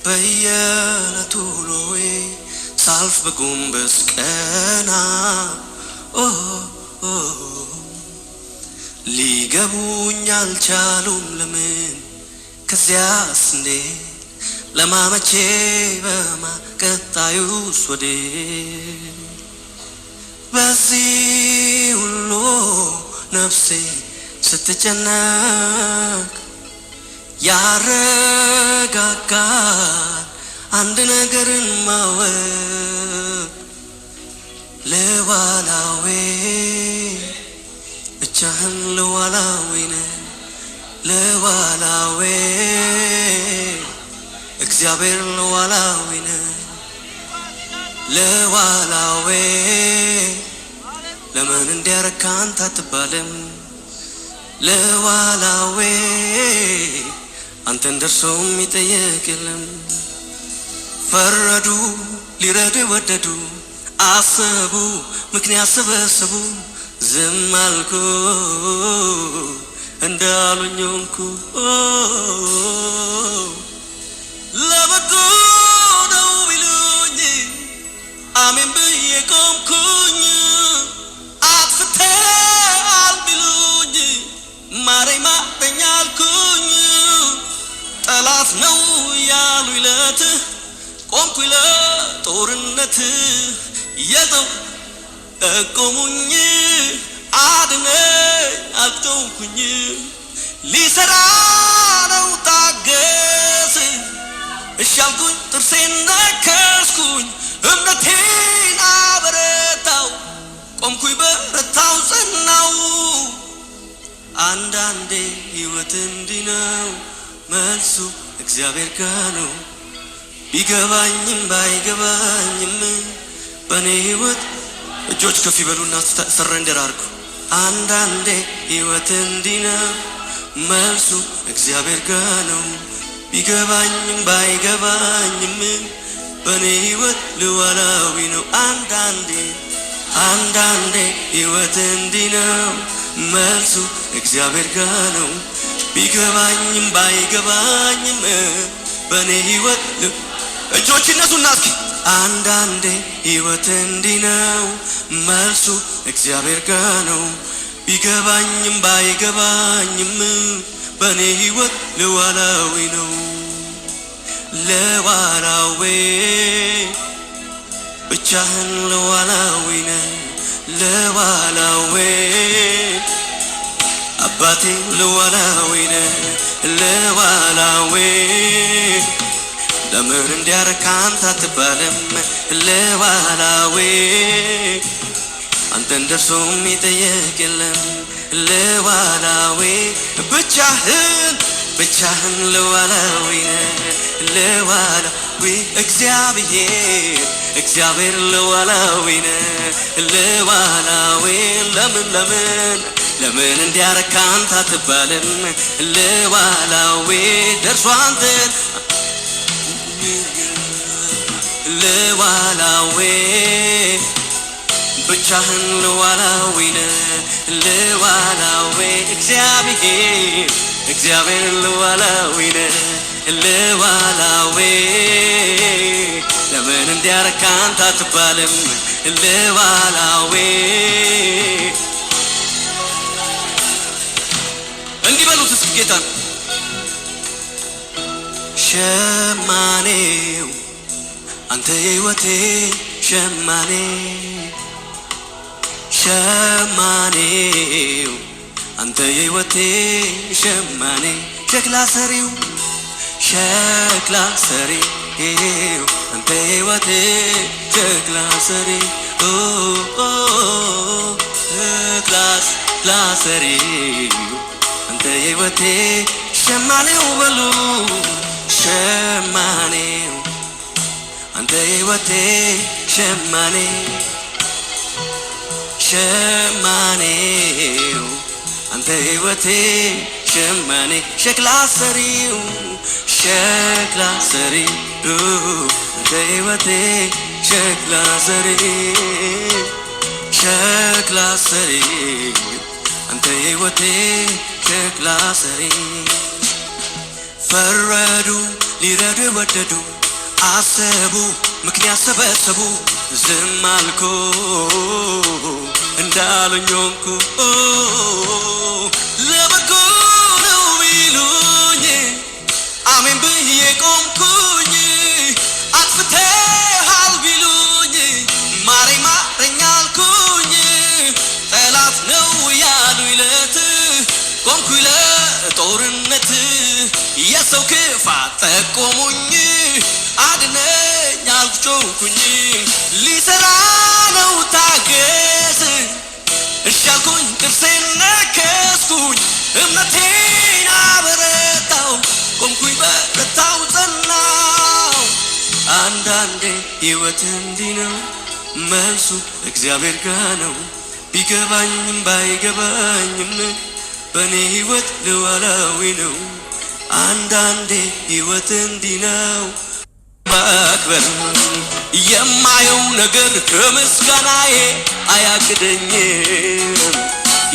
በየለቱሎዬ ሳልፍ በጎንበስ ቀና ሊገቡኝ አልቻሉም ለምን ከዚያስ እንዴት ለማመቼ በማቀጣዩስ ወዴት በዚህ ሁሉ ነፍሴ ስትጨነቅ ያረጋጋል አንድ ነገርን ማወቅ ለዋላዌ ብቻህን ለዋላዌ ነህ ለዋላዌ እግዚአብሔር ለዋላዌ ነህ ለዋላዌ ለምን እንዲያረካ አንተ አትባልም ለዋላዌ አንተን ደርሶ የሚጠየቅ የለም ፈረዱ ሊረዱ ወደዱ አሰቡ ምክንያት ሰበሰቡ ዝም አልኩ እንዳሉኝ ሆንኩ ለበጎ ነው ቢሉኝ አሜን ብዬ ቆምኩኝ አጥፍተሃል ቢሉኝ ማረኝ ማረኝ አልኩኝ ጠላት ነው ያሉ ይለት ቆምኩ ለጦርነት የዘው ቆሙኝ አድነኝ አልተውኩኝ ሊሰራ ነው ታገስ እሻልኩኝ ጥርሴን ነከስኩኝ እምነቴን አበረታው ቆምኩኝ በረታው ጸናው አንዳንዴ ሕይወት እንዲህ ነው መልሱ እግዚአብሔር ጋር ነው ቢገባኝም ባይገባኝም በኔ ሕይወት እጆች ከፍ ይበሉና ሰረንደር አድርጉ አንዳንዴ ሕይወት እንዲህ ነው መልሱ እግዚአብሔር ጋር ነው ቢገባኝም ባይገባኝም በኔ ሕይወት ለዋላዊ ነው አንዳንዴ ሕይወት እንዲህ ነው መልሱ እግዚአብሔር ጋር ነው ቢገባኝም ባይገባኝም በኔ ሕይወት እጆች እነሱና እስኪ አንዳንዴ ሕይወት እንዲህ ነው መልሱ እግዚአብሔር ጋር ነው ቢገባኝም ባይገባኝም በኔ ሕይወት ለዋላዊ ነው ለዋላዊ ብቻህን ለዋላዊ ነህ ለዋላዊ አባቴ ለዋላዊ ነህ ለዋላዊ ለምን እንዲያረካ አንተ አትባልም ለዋላዊ አንተን ደርሶ የሚጠየቅ የለም ለዋላዊ ብቻህን ለዋላዊ ነህ ለዋላዊ እግዚአብሔር ለዋላዊ ነህ ለዋላዊ ለምን እንዲያረካ አንተ አትባልም ለዋላዊ ደርሶ አንተን ለዋላዊ ብቻህን ለዋላዊ ነህ ለዋላዊ እግዚአብሔር ለዋላዊ ነህ ለዋላዊ ለምን እንዲያረካ አንተ አትባልም ለዋላዊ እንዲህ በሉት እስኪ ጌታን ሸማኔው አንተ የሕይወቴ ሸማኔው አንተ የሕይወቴ ሸማኔ ሸክላ ሰሪው አንተ የሕይወቴ ሸክላ ሰሪ ሸክላ ሰሪው አንተ የሕይወቴ ሸማኔው በሉ ሸማኔው አንተ የሕይወቴ ሸማኔው አንተ የሕይወቴ ሸማኔ ሸክላ ሰሪው አንተ የሕይወቴ ሸክላ ሰሪው አንተ የሕይወቴ ሸክላ ሰሪ ፈረዱ ሊረዱ ወደዱ አሰቡ ምክንያት ሰበሰቡ ዝም አልኩ እንዳሉኝ ሆንኩ ለበጎ ነው ቢሉኝ አሜን ብዬ ቆምኩኝ አጥፍተሃል ቢሉኝ ማረኝ ማረኝ አልኩኝ ጠላት ነው ያሉኝ ለት ቆምኩኝ ለጦርነት የሰው ክፋት ጠቆሙኝ አድነኝ አልኩኝ ሊሰራ ነው ታገስ እሺ አልኩኝ ጥርሴን ነከስኩኝ እምነቴን አበረታው ቆምኩኝ በረታው ጸናው አንዳንዴ ሕይወት እንዲህ ነው መልሱ እግዚአብሔር ጋር ነው ቢገባኝም ባይገባኝም በኔ ሕይወት ሉዓላዊ ነው አንዳንዴ ሕይወት እንዲህ ነው ማክበር የማየው ነገር ከምስጋናዬ አያግደኝም